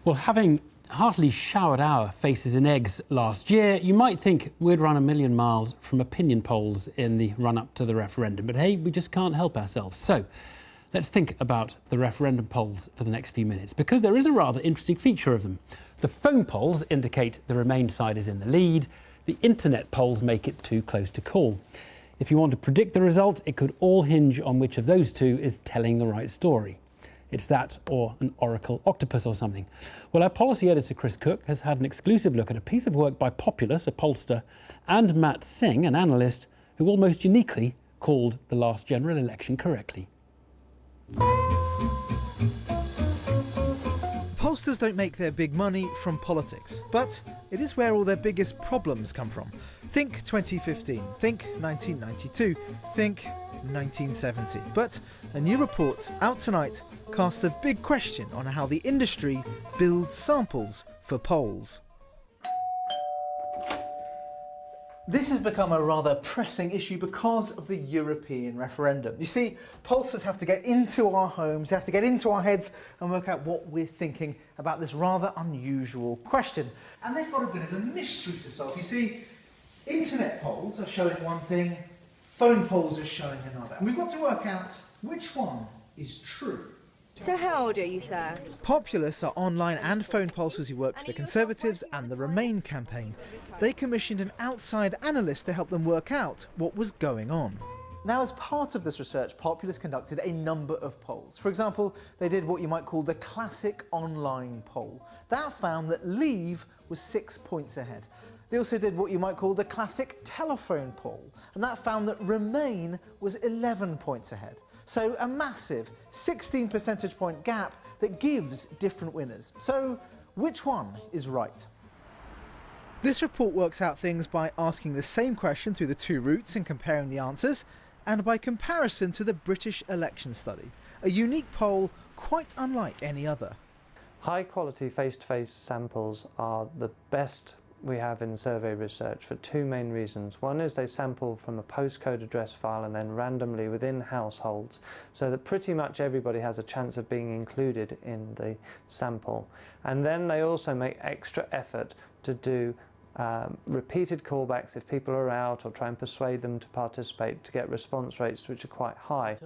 Well, having heartily showered our faces in eggs last year, you might think we'd run a million miles from opinion polls in the run-up to the referendum. But hey, we just can't help ourselves. So let's think about the referendum polls for the next few minutes, because there is a rather interesting feature of them. The phone polls indicate the Remain side is in the lead. The internet polls make it too close to call. If you want to predict the result, it could all hinge on which of those two is telling the right story. It's that or an oracle octopus or something. Well, our policy editor, Chris Cook, has had an exclusive look at a piece of work by Populus, a pollster, and Matt Singh, an analyst, who almost uniquely called the last general election correctly. Pollsters don't make their big money from politics, but it is where all their biggest problems come from. Think 2015, think 1992, think 1970. But a new report out tonight casts a big question on how the industry builds samples for polls. This has become a rather pressing issue because of the European referendum. You see, pollsters have to get into our homes, they have to get into our heads and work out what we're thinking about this rather unusual question. And they've got a bit of a mystery to solve. You see, internet polls are showing one thing, phone polls are showing another. And we've got to work out which one is true. So how old are you, sir? Populus are online and phone pollsters who work for the Conservatives and the Remain campaign. They commissioned an outside analyst to help them work out what was going on. Now, as part of this research, Populus conducted a number of polls. For example, they did what you might call the classic online poll. That found that Leave was 6 points ahead. They also did what you might call the classic telephone poll, and that found that Remain was 11 points ahead. So a massive 16 percentage point gap that gives different winners. So which one is right? This report works out things by asking the same question through the two routes and comparing the answers, and by comparison to the British election study, a unique poll quite unlike any other. High quality face-to-face samples are the best we have in survey research for two main reasons. One is they sample from a postcode address file and then randomly within households, so that pretty much everybody has a chance of being included in the sample. And then they also make extra effort to do repeated callbacks if people are out, or try and persuade them to participate to get response rates which are quite high.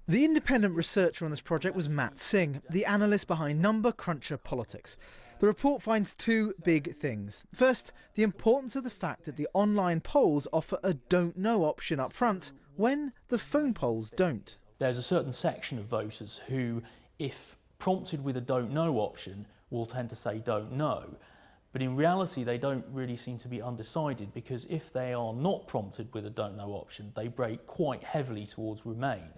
The independent researcher on this project was Matt Singh, the analyst behind Number Cruncher Politics. The report finds two big things. First, the importance of the fact that the online polls offer a don't know option up front when the phone polls don't. There's a certain section of voters who, if prompted with a don't know option, will tend to say don't know. But in reality, they don't really seem to be undecided, because if they are not prompted with a don't know option, they break quite heavily towards Remain.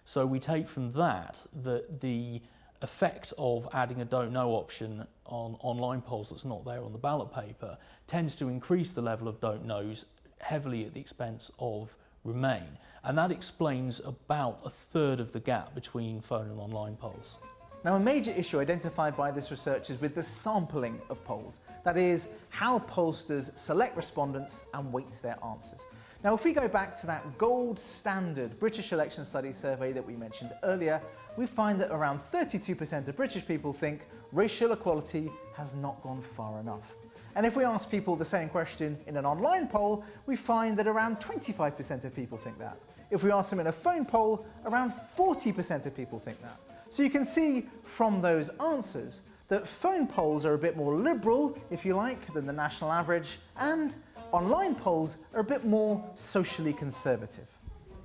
So we take from that that the effect of adding a don't know option on online polls that's not there on the ballot paper tends to increase the level of don't knows heavily at the expense of Remain. And that explains about a third of the gap between phone and online polls. Now, a major issue identified by this research is with the sampling of polls. That is, how pollsters select respondents and weight their answers. Now, if we go back to that gold standard British election study survey that we mentioned earlier, we find that around 32% of British people think racial equality has not gone far enough. And if we ask people the same question in an online poll, we find that around 25% of people think that. If we ask them in a phone poll, around 40% of people think that. So you can see from those answers that phone polls are a bit more liberal, if you like, than the national average, and online polls are a bit more socially conservative.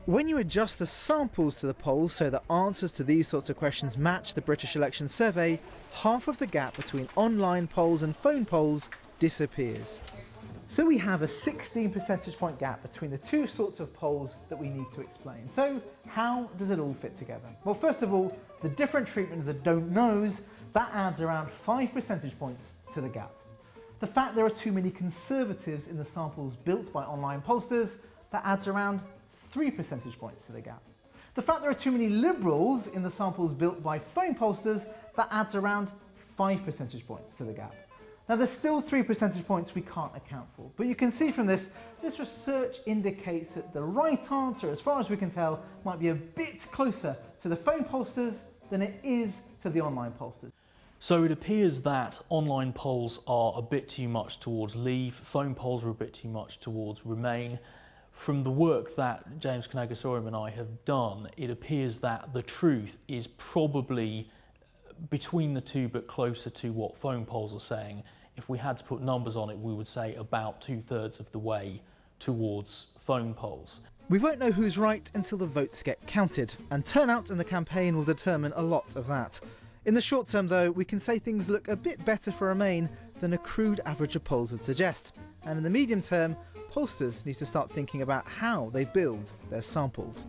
When you adjust the samples to the polls so that answers to these sorts of questions match the British election survey, half of the gap between online polls and phone polls disappears. So we have a 16 percentage point gap between the two sorts of polls that we need to explain. So how does it all fit together? Well, first of all, the different treatment of the don't knows, that adds around 5 percentage points to the gap. The fact there are too many conservatives in the samples built by online pollsters, that adds around 3 percentage points to the gap. The fact there are too many liberals in the samples built by phone pollsters, that adds around 5 percentage points to the gap. Now, there's still 3 percentage points we can't account for, but you can see from this research indicates that the right answer, as far as we can tell, might be a bit closer to the phone pollsters than it is to the online pollsters. So it appears that online polls are a bit too much towards Leave, phone polls are a bit too much towards Remain. From the work that James Kanagasoriam and I have done, it appears that the truth is probably between the two but closer to what phone polls are saying. If we had to put numbers on it, we would say about 2/3 of the way towards phone polls. We won't know who's right until the votes get counted, and turnout in the campaign will determine a lot of that. In the short term, though, we can say things look a bit better for Remain than a crude average of polls would suggest. And in the medium term, pollsters need to start thinking about how they build their samples.